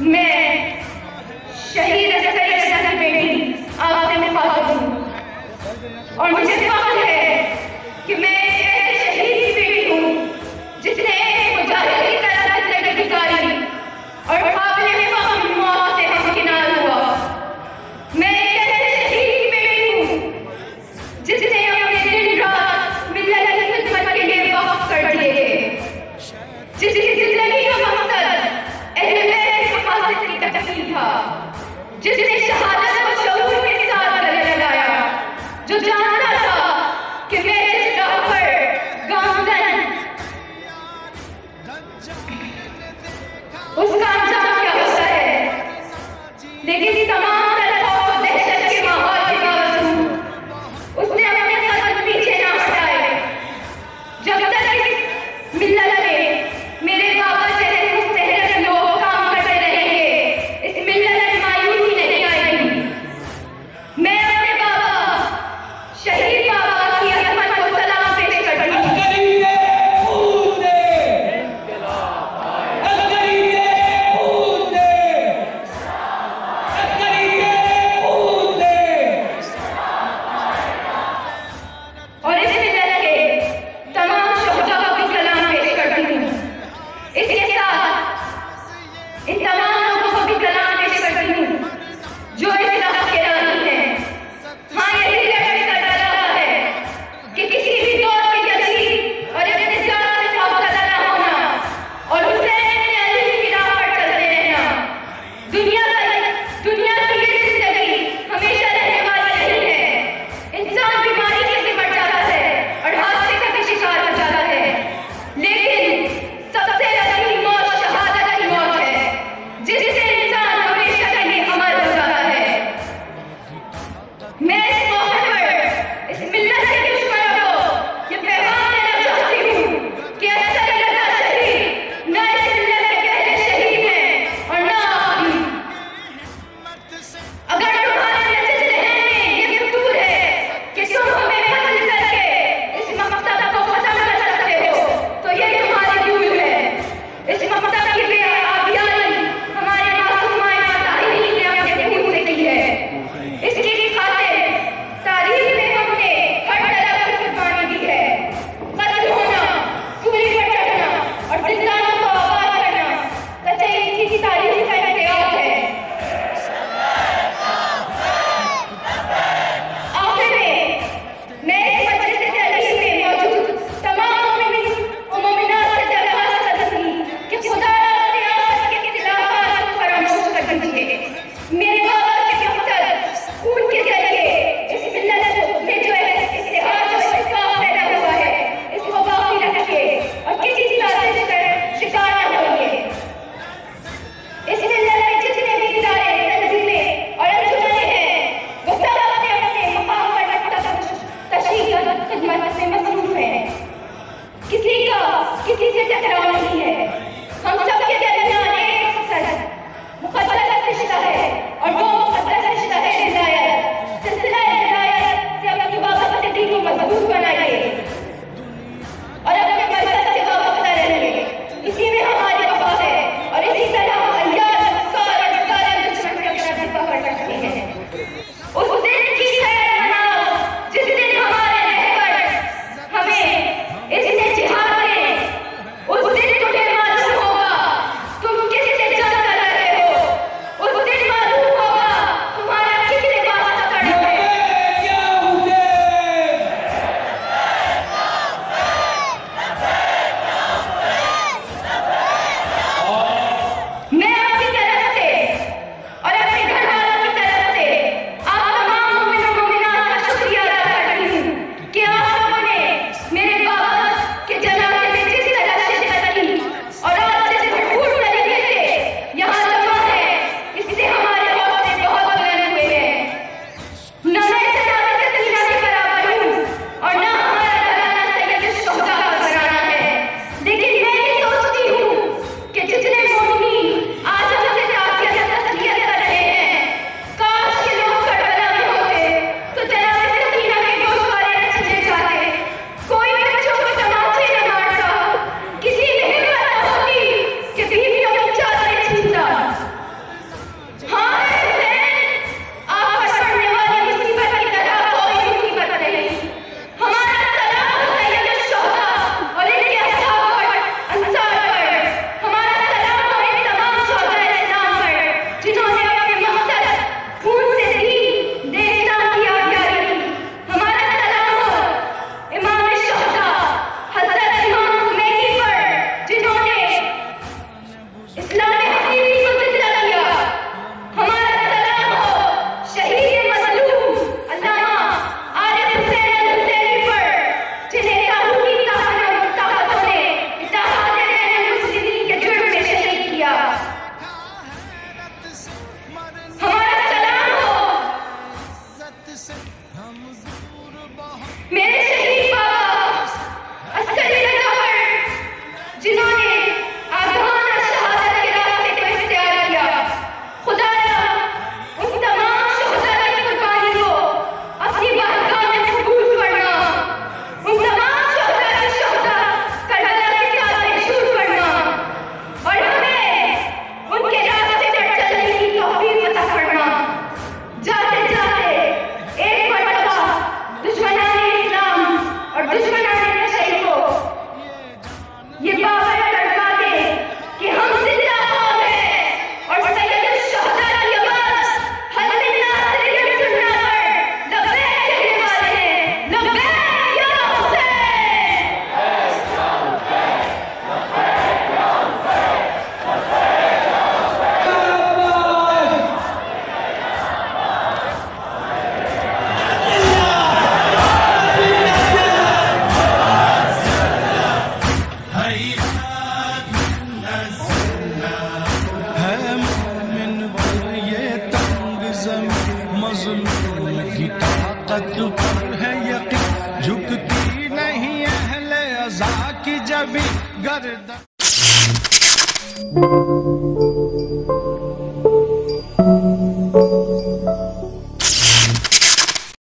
मैं शहीद असद की बेटी आपसे मुखातिब हूँ और मुझे फख्र है कि मैं एक शहीद की बेटी हूँ जिसने मुजाहिद की तरह जिंदगी गुजारी और काबिल में फख्र मौत से हमकिनार हुआ। मैं एक ऐसे शहीद की बेटी हूँ जिसने अपने दिन रात मिल्लत की खिदमत के लिए वक्फ कर दिए थे, जिसकी जिंदगी का मकसद अहले बैत की हिफाजत की तकसीम था, जिसने शहादत को शऊर के साथ गले लगाया, जो जानता था कि मैं इस राह पर गामज़न उसका अंजाम क्या होता है, लेकिन तमाम तलखौफ और दहशत के माहौल के बावजूद उसने अपने कदम पीछे ना हटाए। जब तक इस मिल्लत में मेरे बाबा जैसे मुस्तहरक लोग काम करते रहेंगे, इस मिल्लत में मायूसी नहीं आएगी। मैं अपने बाबा शहीद बाबा की अजमत को सलाम पेश करती हूँ। और इस मिल्लत के तमाम शुहदा को भी सलाम पेश करती हूँ। इसके साथ इन तमाम लोगों को भी सलाम पेश करती हूँ जो इस राह के राही हैं। हाँ, यही लड़ाई का डरा है कि किसी भी दौर की जंगी और अपने जान से खौफजदा न होना और हुसैन इब्न अली की राह पर चलते रहना। दुनिया की ये जिंदगी हमेशा रहने वाली नहीं है। इंसान बीमारी से सिमट जाता है और हादसे का भी शिकार हो जाता है, लेकिन सबसे अजीम मौत शहादत की मौत है, जिससे इंसान हमेशा के लिए अमर हो जाता है। मैं इस मौके पर इस मिल्लत के दुश्मनों को ये पैगाम देना चाहती हूँ कि असद रज़ा शहीद न इस मिल्लत के पहले शहीद हैं और न आखिरी। अगर तुम्हारे ज़हन में ये फितूर है कि तुम हमें कत्ल करके इस मकसद को खत्म कर सकते हो, तो ये तुम्हारी भूल है। इस मकसद की बेआबियाई हमारे मासूमाए तारीख ने अपने खून से की है। इसकी खातिर तारीख में हमने हर तरह की कुर्बानी दी है। कत्ल होना, सूली पर चढ़ना और जिंदानों को आबाद करना सच्चाई की तारीख का इतिहास है। आखिर में मैं इस मजलिस तहरीर में मौजूद तमाम मोमिनीन और मोमिनात से दरख्वास्त करूंगी कि खुदा अपने आवाज़ के खिलाफात को फरामोश कर दीजिए। मेरे बाबा के मकसद खून के जरिए इस मिल्लत में जो है इत्तेहाद और इत्तेफाक पैदा हुआ है, इसको बाकी रखिए और किसी साजिश का शिकार न होइए। इस रुकती नहीं अहले अज़ा की जबी गर्दन।